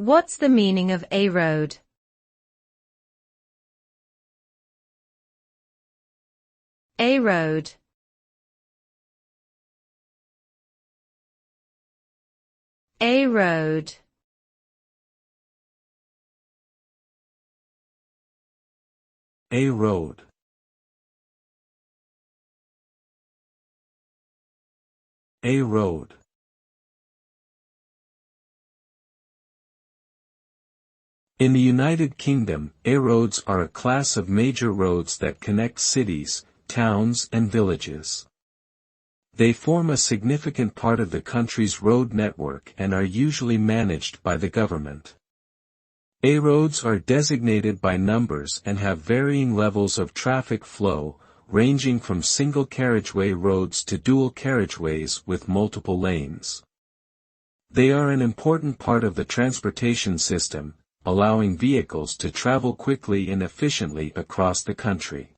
What's the meaning of a road? A road. A road. A road. A road. In the United Kingdom, A roads are a class of major roads that connect cities, towns and villages. They form a significant part of the country's road network and are usually managed by the government. A roads are designated by numbers and have varying levels of traffic flow, ranging from single carriageway roads to dual carriageways with multiple lanes. They are an important part of the transportation system, allowing vehicles to travel quickly and efficiently across the country.